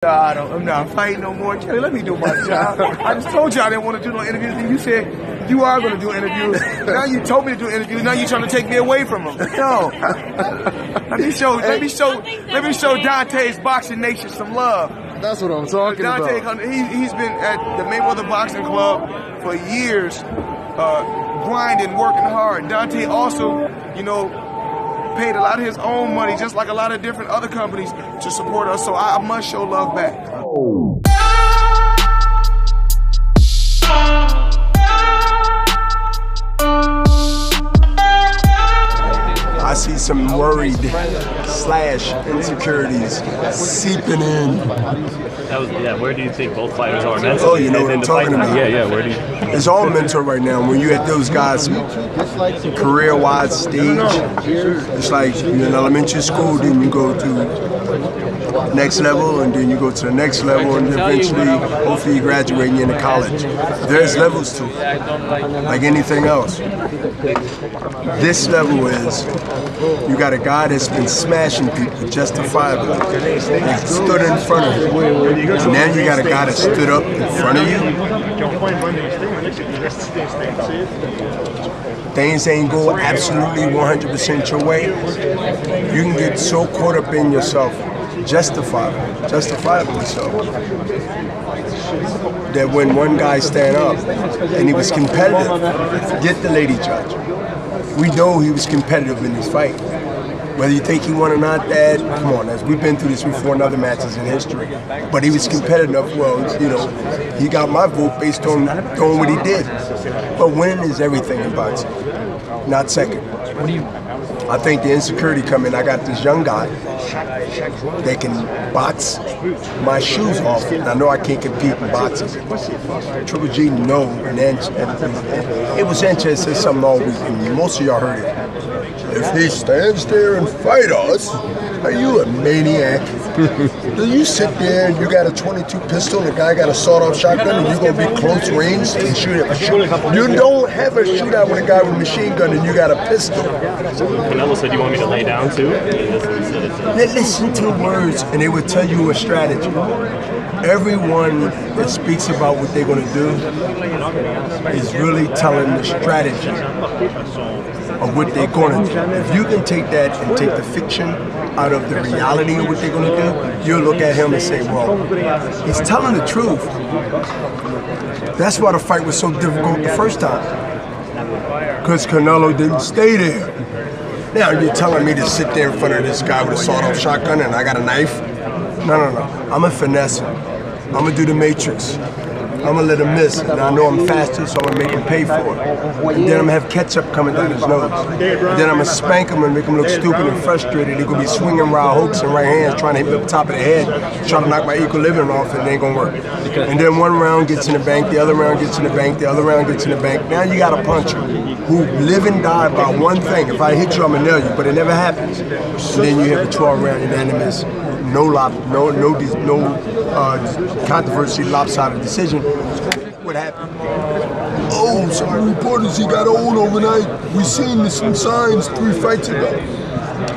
I'm not fighting no more. Kelly, let me do my job. I just told you I didn't want to do no interviews, and you said you are going to do interviews. Now you told me to do interviews. Now you're trying to take me away from them. No. Let me show Dante's Boxing Nation some love. That's what I'm talking about. He's been at the Mayweather Boxing Club for years, grinding, working hard. Dante also, paid a lot of his own money, just like a lot of different other companies, to support us. So I must show love back. I see some worried / insecurities seeping in. Where do you think both fighters are mentally? Oh, you know what I'm talking about. Where do you... It's all mental right now. When you at those guys' career-wide stage, it's like you're in elementary school, then you go to next level, and then you go to the next level, and eventually, hopefully you graduate and you're into college. There's levels to it, like anything else. This level is, you got a guy that's been smashing people justifiably. He stood in front of you. And now you got a guy that stood up in front of you. Things ain't go absolutely 100% your way. You can get so caught up in yourself, justifiably so, that when one guy stand up and he was competitive, get the lady judge. We know he was competitive in this fight. Whether you think he won or not, Dad, come on, we've been through this before in other matches in history. But he was competitive. Well, he got my vote based on doing what he did. But winning is everything in boxing, not second. I think the insecurity coming. I got this young guy that can box my shoes off, and I know I can't compete in boxing. Triple G, no, and it was interesting. Said something all week, and most of y'all heard it. If he stands there and fight us, are you a maniac? Do you sit there and you got a .22 pistol and the guy got a sawed-off shotgun and you're going to be close range and shoot him? You don't have a shootout with a guy with a machine gun and you got a pistol. Canelo said, you want me to lay down too? Listen to words and they would tell you a strategy. Everyone that speaks about what they're going to do is really telling the strategy of what they're going to do. If you can take that and take the fiction out of the reality of what they're going to do, you'll look at him and say, well, he's telling the truth. That's why the fight was so difficult the first time. Because Canelo didn't stay there. Now you're telling me to sit there in front of this guy with a sawed-off shotgun and I got a knife? No. I'm a finesse. I'm going to do the matrix. I'm going to let him miss, and I know I'm faster, so I'm going to make him pay for it. And then I'm going to have ketchup coming down his nose. And then I'm going to spank him and make him look stupid and frustrated. He's going to be swinging right hooks and right hands, trying to hit me up the top of the head, trying to knock my equilibrium off, and it ain't going to work. And then one round gets in the bank, the other round gets in the bank, the other round gets in the bank. Now you got a puncher who live and die by one thing. If I hit you, I'm going to nail you, but it never happens. And then you have a 12-round unanimous, no controversy, lopsided decision. What happened? Oh, some reporters, he got old overnight. We seen some signs 3 fights ago.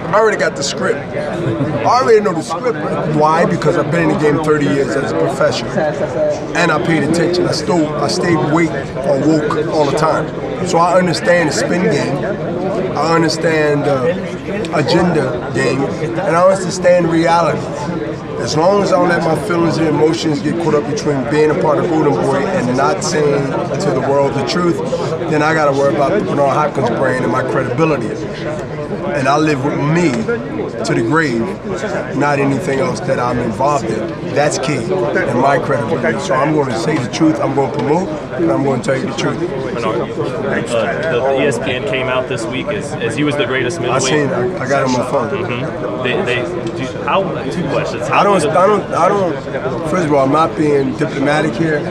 I already got the script. I already know the script. Why? Because I've been in the game 30 years as a professional. And I paid attention. I stayed awake or woke all the time. So I understand the spin game. I understand the agenda game. And I understand reality. As long as I don't let my feelings and emotions get caught up between being a part of Golden Boy and not saying to the world the truth, then I got to worry about the Bernard Hopkins brand and my credibility. And I live with me to the grave, not anything else that I'm involved in. That's key, and my credibility. So I'm going to say the truth, I'm going to promote, and I'm going to tell you the truth. The Espn came out this week as he was the greatest middleweight. I seen it. I got it on my phone. Two questions. I don't. First of all, I'm not being diplomatic here.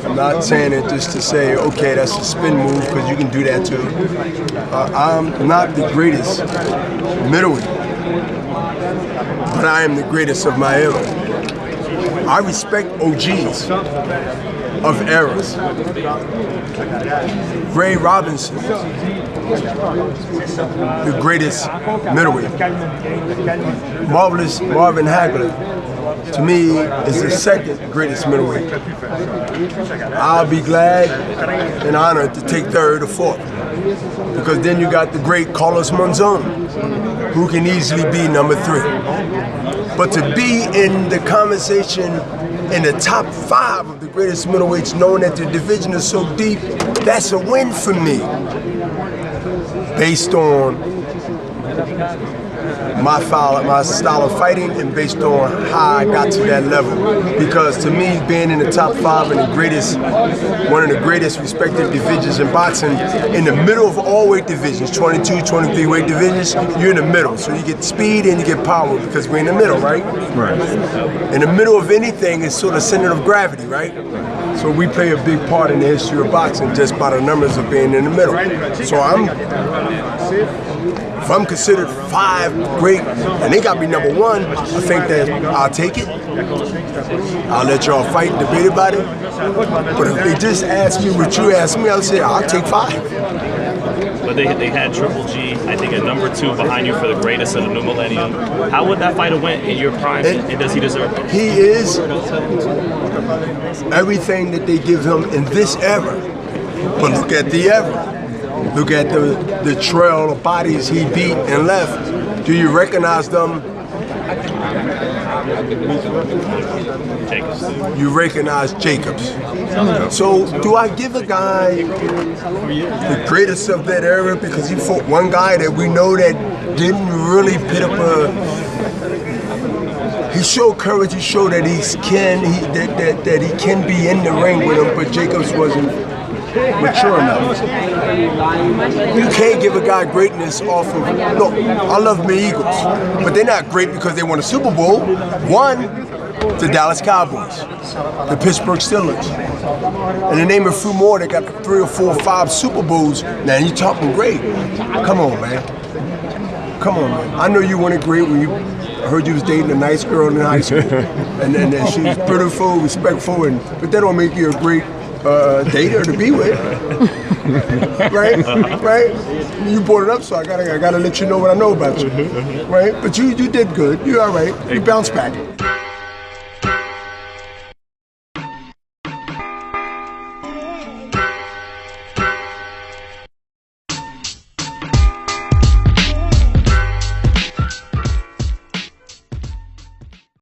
I'm not saying it just to say, okay, that's a spin move, because you can do that too. I'm not the greatest middleweight, but I am the greatest of my era. I respect OGs of eras. Ray Robinson, the greatest middleweight. Marvelous Marvin Hagler, to me, is the second greatest middleweight. I'll be glad and honored to take third or fourth, because then you got the great Carlos Monzon, who can easily be number 3. But to be in the conversation in the top 5 of the greatest middleweights, knowing that the division is so deep, that's a win for me. Based on my style of fighting and based on how I got to that level. Because to me, being in the top 5 in the greatest, one of the greatest respected divisions in boxing, in the middle of all weight divisions, 22, 23 weight divisions, you're in the middle. So you get speed and you get power because we're in the middle, right? Right. In the middle of anything is sort of center of gravity, right? So we play a big part in the history of boxing just by the numbers of being in the middle. So if I'm considered 5 great, and they got me number 1, I think that I'll take it. I'll let y'all fight and debate about it. But if they just ask me what you asked me, I'll say I'll take 5. But they had Triple G, I think, at number 2 behind you for the greatest of the new millennium. How would that fighter win in your prime, and does he deserve it? He is everything that they give him in this era. But look at the era. Look at the trail of bodies he beat and left. Do you recognize them? Jacobs. You recognize Jacobs. So do I give a guy the greatest of that era because he fought one guy that we know that didn't really put up he showed courage, he showed that he can be in the ring with him, but Jacobs wasn't mature enough. You can't give a guy greatness off of, look, I love my Eagles, but they're not great because they won a Super Bowl. One, the Dallas Cowboys, the Pittsburgh Steelers. And the name of a few more that got 3 or 4 or 5 Super Bowls. Now you talking great. Come on, man. Come on, man. I know you wanted great when you heard you was dating a nice girl in high school. and she was beautiful, respectful, but that don't make you a great dater to be with, right? Right? You brought it up, so I gotta let you know what I know about you, right? But you did good. You all right? You bounced back.